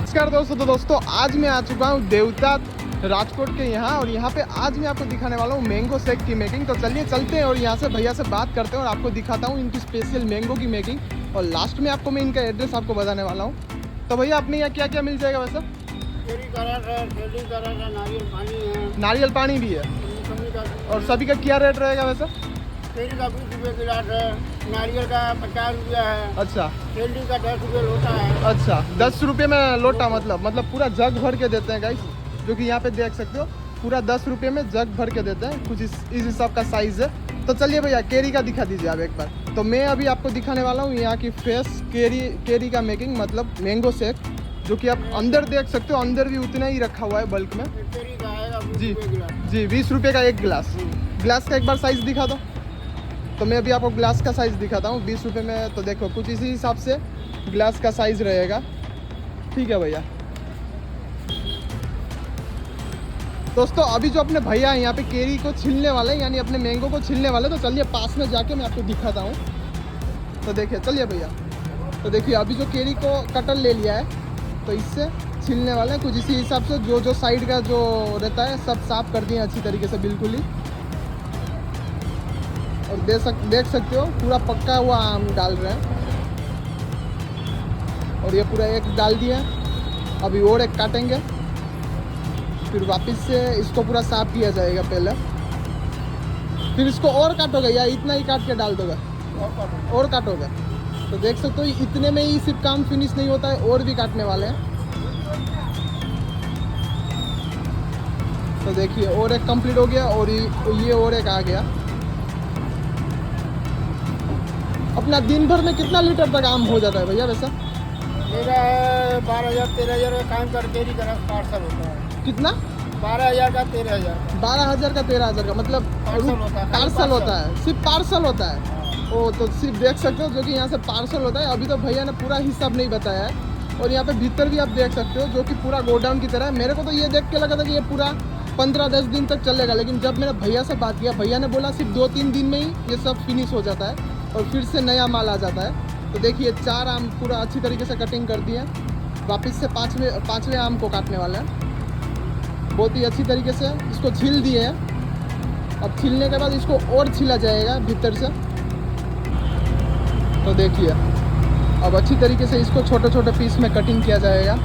नमस्कार दोस्तों। तो दोस्तों आज मैं आ चुका हूँ देवता राजकोट के यहाँ, और यहाँ पे आज मैं आपको दिखाने वाला हूँ मैंगो शेक की मेकिंग। तो चलिए चलते हैं और यहाँ से भैया से बात करते हैं और आपको दिखाता हूँ इनकी स्पेशल मैंगो की मेकिंग, और लास्ट में आपको मैं इनका एड्रेस आपको बताने वाला हूँ। तो भैया अपने यहाँ क्या क्या मिल जाएगा वैसे? नारियल पानी भी है, और सभी का क्या रेट रहेगा वैसे? केरी का 20 रुपये गिलास है, नारियल का 50 रुपया है। अच्छा, केली का 10 रुपये लोटा है। अच्छा 10 रुपये में लोटा, मतलब पूरा जग भर के देते हैं गाइस, जो कि यहाँ पे देख सकते हो पूरा 10 रुपये में जग भर के देते हैं। कुछ इस हिसाब का साइज़ है। तो चलिए भैया केरी का दिखा दीजिए आप एक बार। तो मैं अभी आपको दिखाने वाला हूँ यहाँ की फ्रेश केरी का मेकिंग, मतलब मैंगो शेक, जो कि आप अंदर देख सकते हो। अंदर भी उतना ही रखा हुआ है बल्क में। केरी का आएगा 20 जी रुपये गिलास। जी 20 रुपये का एक गिलास। गिलास का एक बार साइज़ दिखा दो। तो मैं अभी आपको ग्लास का साइज़ दिखाता हूँ 20 रुपये में। तो देखो कुछ इसी हिसाब से ग्लास का साइज़ रहेगा। ठीक है भैया। दोस्तों अभी जो अपने भैया हैं यहाँ पे केरी को छीलने वाले हैं, यानी अपने मैंगो को छीलने वाले। तो चलिए पास में जाके मैं आपको दिखाता हूँ। तो देखिए चलिए भैया। तो देखिए अभी जो केरी को कटर ले लिया है, तो इससे छीलने वाले हैं। कुछ इसी हिसाब से जो साइड का जो रहता है सब साफ़ कर दिए अच्छी तरीके से, बिल्कुल ही। और देख सकते हो पूरा पक्का हुआ आम डाल रहे हैं, और ये पूरा एक डाल दिया। अभी और एक काटेंगे, फिर वापस से इसको पूरा साफ किया जाएगा पहले, फिर इसको और काटोगे या इतना ही काट के डाल दोगे? और काटोगे। तो देख सकते हो इतने में ही सिर्फ काम फिनिश नहीं होता है, और भी काटने वाले हैं। तो देखिए और एक कंप्लीट हो गया, और ये और एक आ गया। अपना दिन भर में कितना लीटर तक आम हो जाता है भैया वैसा? मेरा 12,000-13,000 का काम कर केरी का पार्सल होता है। कितना? 12,000 का 13,000। 12,000 का 13,000 का, मतलब पार्सल होता है, सिर्फ पार्सल होता है। ओ तो सिर्फ देख सकते हो जो कि यहाँ से पार्सल होता है। अभी तो भैया ने पूरा हिसाब नहीं बताया है। और यहाँ पे भीतर भी आप देख सकते हो जो कि पूरा गोडाउन की तरह है। मेरे को तो ये देख के लगा था कि ये पूरा 15-10 दिन तक चलेगा, लेकिन जब मैंने भैया से बात किया, भैया ने बोला सिर्फ 2-3 दिन में ही ये सब फिनिश हो जाता है और फिर से नया माल आ जाता है। तो देखिए 4 आम पूरा अच्छी तरीके से कटिंग कर दिए। वापस से पाँचवें आम को काटने वाले हैं। बहुत ही अच्छी तरीके से इसको छील दिए हैं। अब छीलने के बाद इसको और छीला जाएगा भीतर से। तो देखिए अब अच्छी तरीके से इसको छोटे छोटे पीस में कटिंग किया जाएगा।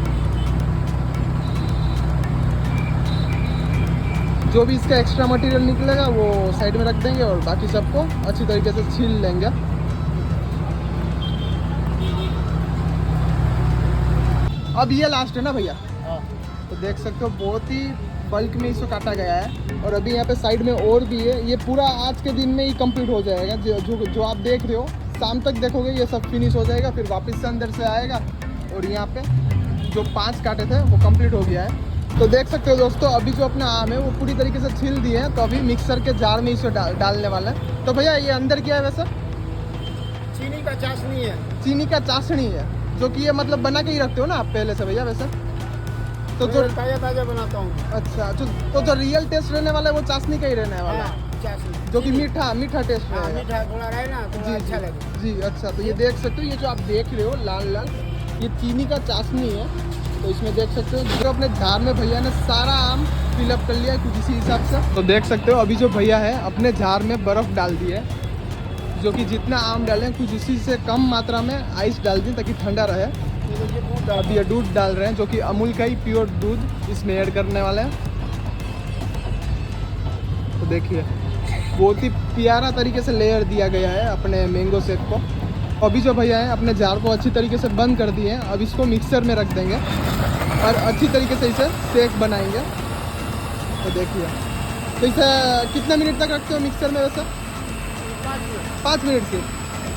जो भी इसका एक्स्ट्रा मटेरियल निकलेगा वो साइड में रख देंगे, और बाकी सबको अच्छी तरीके से छील लेंगे। अब ये लास्ट है ना भैया? तो देख सकते हो बहुत ही बल्क में इसको काटा गया है, और अभी यहाँ पे साइड में और भी है। ये पूरा आज के दिन में ही कंप्लीट हो जाएगा। जो आप देख रहे हो, शाम तक देखोगे ये सब फिनिश हो जाएगा। फिर वापस से अंदर से आएगा, और यहाँ पे जो 5 काटे थे वो कंप्लीट हो गया है। तो देख सकते हो दोस्तों अभी जो अपना आम है वो पूरी तरीके से छील दिए हैं। तो अभी मिक्सर के जार में इसे डालने वाला है। तो भैया ये अंदर क्या है वैसे? चीनी का चाशनी है। चीनी का चाशनी है, जो कि ये मतलब बना के ही रखते हो ना आप पहले से भैया वैसे? तो जो ताज़ा बनाता हूँ। अच्छा, तो जो रियल टेस्ट रहने वाला है वो चाशनी का ही रहने वाला है, जो कि मीठा टेस्ट रहेगा। मीठा थोड़ा रहे ना तो अच्छा लगे। जी अच्छा। तो ये देख सकते हो ये जो आप देख रहे हो लाल लाल, ये चीनी का चाशनी है। तो इसमें देख सकते हो जो अपने जार में भैया ने सारा आम फिलअप कर लिया है कुछ इसी हिसाब से। तो देख सकते हो अभी जो भैया है अपने जार में बर्फ़ डाल दी है, जो कि जितना आम डालें कुछ उसी से कम मात्रा में आइस डाल दें ताकि ठंडा रहे। अभी ये दूध डाल रहे हैं, जो कि अमूल का ही प्योर दूध इसमें ऐड करने वाले हैं। तो देखिए बहुत ही प्यारा तरीके से लेयर दिया गया है अपने मैंगो शेक को। अभी जो भैया हैं अपने जार को अच्छी तरीके से बंद कर दिए हैं। अब इसको मिक्सर में रख देंगे और अच्छी तरीके से इसे शेक बनाएंगे। तो देखिए, तो इसे कितने मिनट तक रखते हो मिक्सर में वैसे? 5 मिनट से।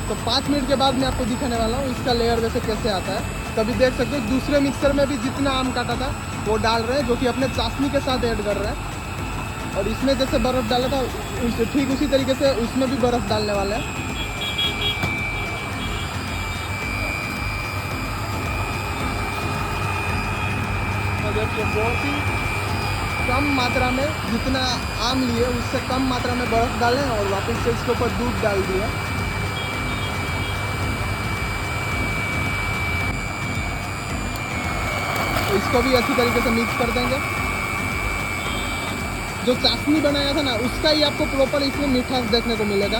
तो 5 मिनट के बाद मैं आपको दिखाने वाला हूँ इसका लेयर वैसे कैसे आता है। तभी देख सकते हो दूसरे मिक्सर में भी जितना आम काटा था वो डाल रहे हैं, जो कि अपने चाशनी के साथ ऐड कर रहे हैं। और इसमें जैसे बर्फ़ डाला था ठीक उसी तरीके से उसमें भी बर्फ़ डालने वाले हैं। तो देखिए बहुत ही कम मात्रा में, जितना आम लिए उससे कम मात्रा में बर्फ़ डालें, और वापस से इसके ऊपर दूध डाल दिया। इसको भी अच्छी तरीके से मिक्स कर देंगे। जो चाशनी बनाया था ना उसका ही आपको प्रॉपर इसमें मिठास देखने को मिलेगा।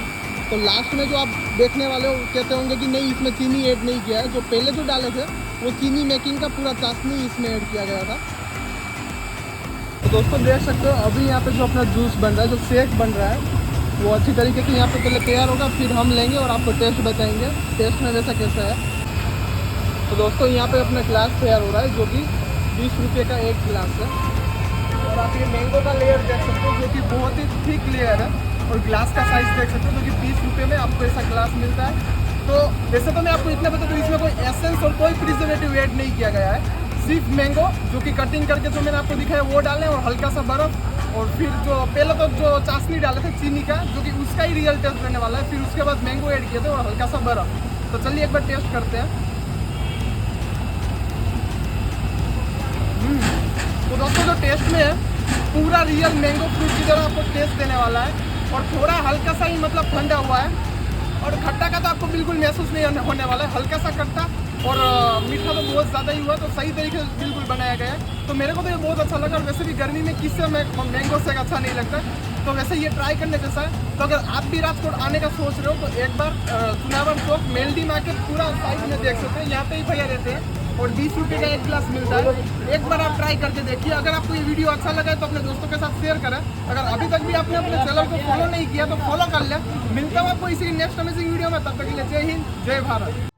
तो लास्ट में जो आप देखने वाले हो कहते होंगे कि नहीं इसमें चीनी ऐड नहीं किया है, जो पहले जो डाले थे वो चीनी मेकिंग का पूरा चाशनी इसमें ऐड किया गया था। तो दोस्तों देख सकते हो अभी यहाँ पे जो अपना जूस बन रहा है, जो शेक बन रहा है वो अच्छी तरीके से यहाँ पे पहले तैयार होगा, फिर हम लेंगे और आपको टेस्ट बताएंगे टेस्ट में वैसा कैसा है। तो दोस्तों यहाँ पे अपना ग्लास तैयार हो रहा है जो कि 20 रुपये का एक गिलास है। और आप ये मैंगो का लेयर देख सकते हो जो कि बहुत ही थिक लेयर है, और ग्लास का साइज देख सकते हो जो कि 20 रुपये में आपको ऐसा ग्लास मिलता है। तो वैसे तो मैं आपको इतना बता दूँ इसमें कोई एसेंस और कोई प्रिजर्वेटिव ऐड नहीं किया गया है, सिर्फ मैंगो जो कि कटिंग करके जो मैंने आपको दिखाया वो डालें और हल्का सा बर्फ़, और फिर जो पहले तो जो चाशनी डाले थे चीनी का जो कि उसका ही रियल टेस्ट रहने वाला है, फिर उसके बाद मैंगो ऐड किए थे और हल्का सा बर्फ़। तो चलिए एक बार टेस्ट करते हैं। तो दोस्तों जो टेस्ट में है पूरा रियल मैंगो फ्रूट की तरह आपको टेस्ट देने वाला है, और थोड़ा हल्का सा ही मतलब ठंडा हुआ है, और खट्टा का तो आपको बिल्कुल महसूस नहीं होने वाला है, हल्का सा खट्टा, और मीठा तो बहुत ज़्यादा ही हुआ, तो सही तरीके से बिल्कुल बनाया गया है। तो मेरे को तो ये बहुत अच्छा लगा, और वैसे भी गर्मी में किससे मैंगो शेक अच्छा नहीं लगता, तो वैसे ये ट्राई करने जैसा है। तो अगर आप भी राजकोट आने का सोच रहे हो तो एक बार चुनावर चौक मेलडी मार्केट पूरा साइड में देख सकते हैं, यहाँ पे ही भैया रहते हैं, और 20 रुपये का एक गिलास मिलता है। एक बार आप ट्राई करके देखिए। अगर आपको ये वीडियो अच्छा लगा है तो अपने दोस्तों के साथ शेयर करें। अगर अभी तक भी आपने अपने चैनल को फॉलो नहीं किया तो फॉलो कर लें। मिलता हूँ आपको इसी नेक्स्ट अमेजिंग वीडियो में, तब तक के लिए जय हिंद जय भारत।